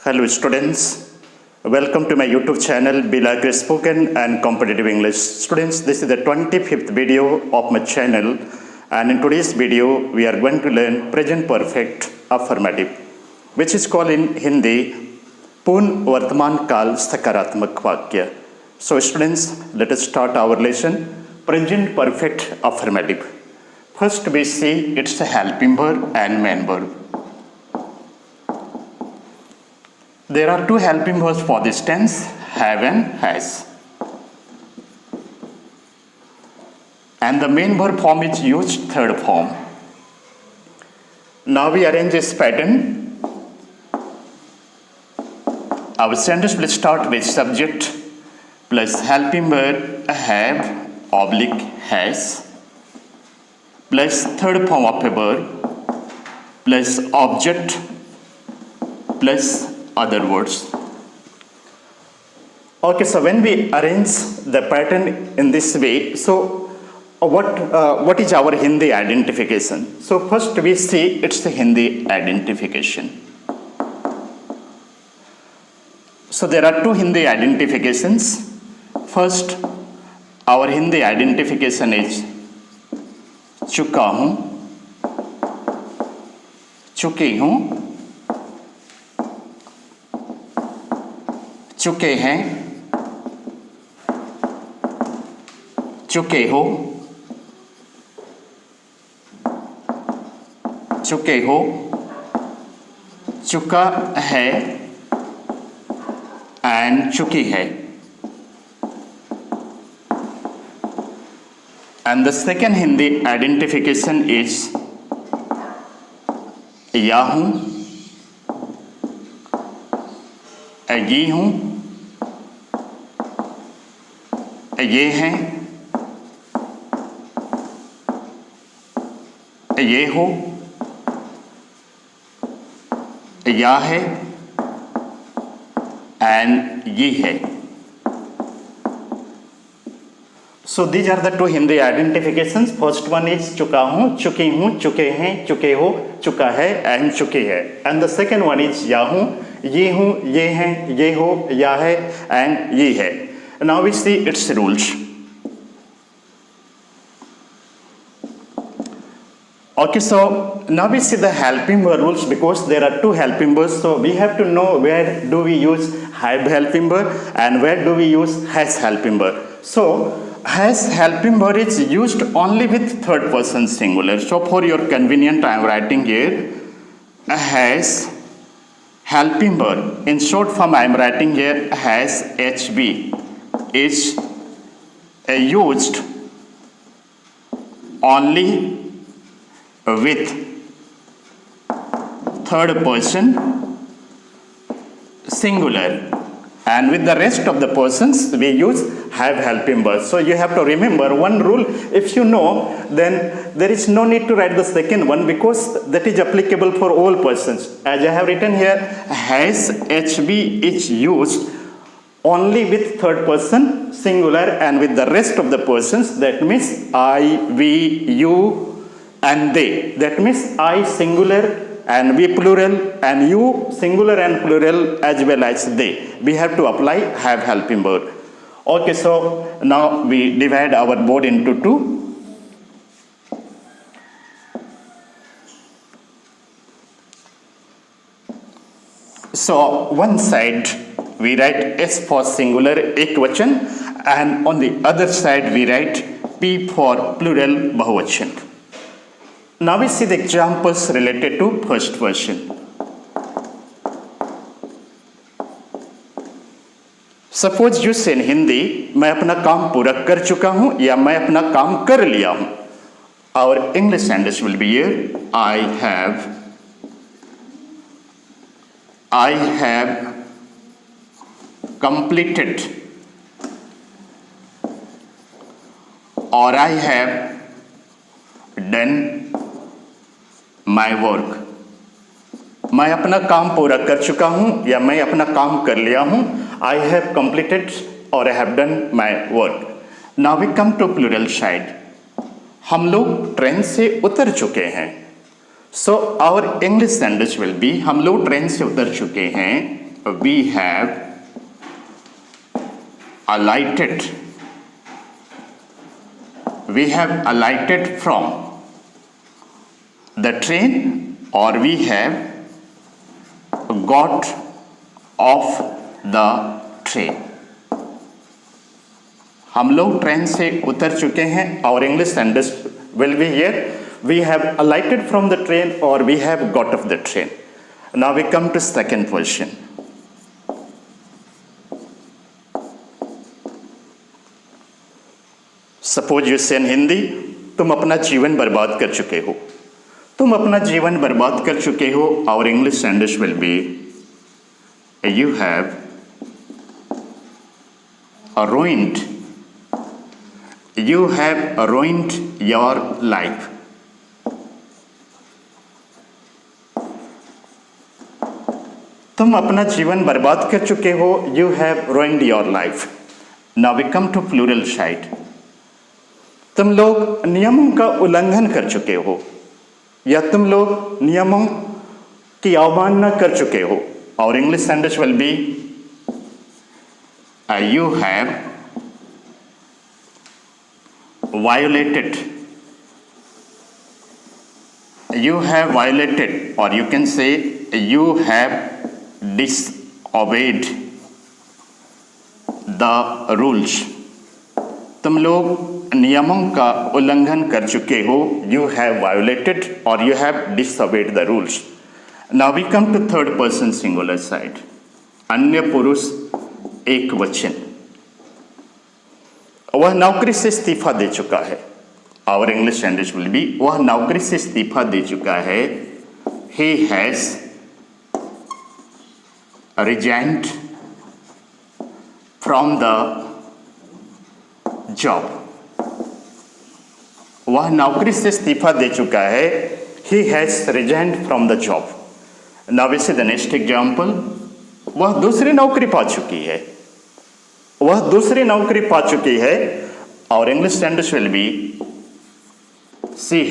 Hello students, welcome to my YouTube channel Be Like Spoken and Competitive English. Students, this is the 25th video of my channel, and in today's video we are going to learn present perfect affirmative, which is called in Hindi पूर्ण वर्तमान काल सकारात्मक वाक्य. So students, let us start our lesson present perfect affirmative. First we see it's a helping verb and main verb. There are two helping verbs for this tense, have and has. And the main verb form is used third form. Now we arrange this pattern. Our sentence will start with subject plus helping verb have oblique has plus third form of a verb plus object plus other words. Okay, so when we arrange the pattern in this way, so what is our Hindi identification? So first we see it's the Hindi identification. So there are two Hindi identifications. First, our Hindi identification is चुका हूँ, चुकी हूँ, चुके हैं, चुके हो, चुके हो, चुका है एंड चुकी है. And the second Hindi identification is या हूँ, ये हूँ, ये हैं, ये हो, या है एंड ये है. So these are the two Hindi identifications. First one is चुका हूँ, चुकी हूँ, चुके हैं, चुके हो, चुका है एंड चुकी है. And the second one is या हूँ, ये हूँ, ये हैं, ये हो, या है एंड ये है. Now we see its rules. Okay, so now we see the helping verb rules because there are two helping verbs. So we have to know where do we use have helping verb and where do we use has helping verb. So has helping verb is used only with third person singular. So for your convenience I am writing here has helping verb. In short form I am writing here has HB is used only with third person singular, and with the rest of the persons we use have helping verb. So you have to remember one rule. If you know, then there is no need to write the second one because that is applicable for all persons. As I have written here, has HB is used only with third person singular and with the rest of the persons, that means I, we, you and they. That means I singular and we plural and you singular and plural as well as they. We have to apply have helping verb. Okay, so now we divide our board into two. So one side we write S for singular ekvachan and on the other side we write P for plural bahuvachan. Now we see the examples related to first version. Suppose you say in Hindi, मैं अपना काम पूरा कर चुका हूँ या मैं अपना काम कर लिया हूँ. Our English sentence will be here, I have completed or I have done my work. मैं अपना काम पूरा कर चुका हूँ या मैं अपना काम कर लिया हूँ. I have completed or I have done my work. Now we come to plural side. हम लोग ट्रेन से उतर चुके हैं. So our English sentence will be हम लोग ट्रेन से उतर चुके हैं we have alighted from the train or we have got off the train. हम लोग ट्रेन से उतर चुके हैं. Our English sentence will be here. We have alighted from the train or we have got off the train. Now we come to second question. Suppose you say in Hindi, तुम अपना जीवन बर्बाद कर चुके हो. तुम अपना जीवन बर्बाद कर चुके हो. Our English sentence will be, you have ruined your life. तुम अपना जीवन बर्बाद कर चुके हो. You have ruined your life. Now we come to plural side. तुम लोग नियमों का उल्लंघन कर चुके हो या तुम लोग नियमों की अवमानना कर चुके हो. Our English sentence will be, you have violated or you can say you have disobeyed the rules. तुम लोग नियमों का उल्लंघन कर चुके हो. You have violated or you have disobeyed the rules. Now we come to third person singular side. अन्य पुरुष एक वचन. वह नौकरी से इस्तीफा दे चुका है. Our English sentence will be, वह नौकरी से इस्तीफा दे चुका है. He has resigned from the job. वह नौकरी से इस्तीफा दे चुका है. He has resigned from the job. Now we see the next example. वह दूसरी नौकरी पा चुकी है. Our English sentence will be, she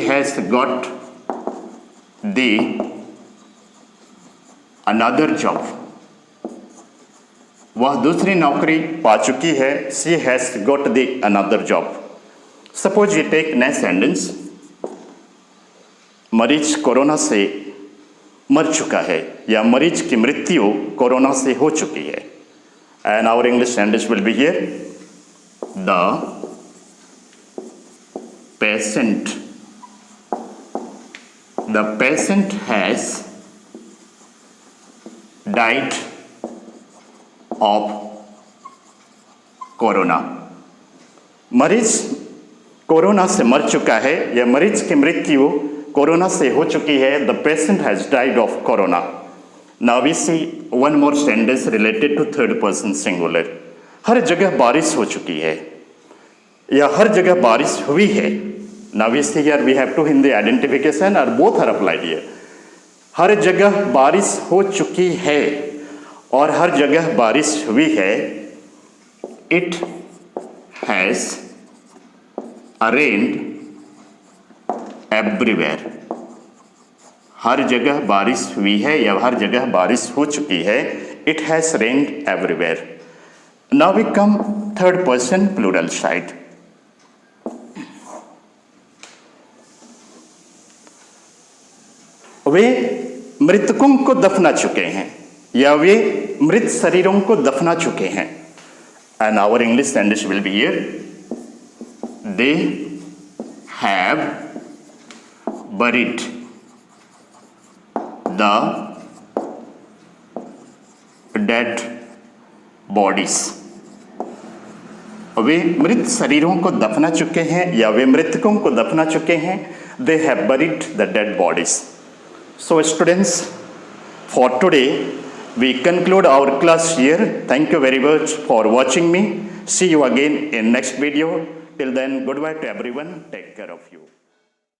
has got the another job. वह दूसरी नौकरी पा चुकी है. She has got the another job. Suppose you take next sentence. मरीज कोरोना से मर चुका है या मरीज की मृत्यु कोरोना से हो चुकी है. And our English sentence will be here. The patient has died of corona. मरीज कोरोना से मर चुका है या मरीज की मृत्यु कोरोना से हो चुकी है. The patient has died of corona. Now we see one more sentence related to third person singular. हर जगह बारिश हो चुकी है या हर जगह बारिश हुई है. Now we see here we have two Hindi identification or both are applied here. हर जगह बारिश हो चुकी है और हर जगह बारिश हुई है. It has rained everywhere. हर जगह बारिश हुई है या हर जगह बारिश हो चुकी है. It has rained everywhere. Now we come third person plural side. वे मृतकों को दफना चुके हैं या वे मृत शरीरों को दफना चुके हैं. And our English sentence will be here. They have buried the dead bodies. वे मृत शरीरों को दफना चुके हैं या वे मृतकों को दफना चुके हैं. They have buried the dead bodies. So students, for today we conclude our class here. Thank you very much for watching me. See you again in next video. Till then, goodbye to everyone. Take care of you.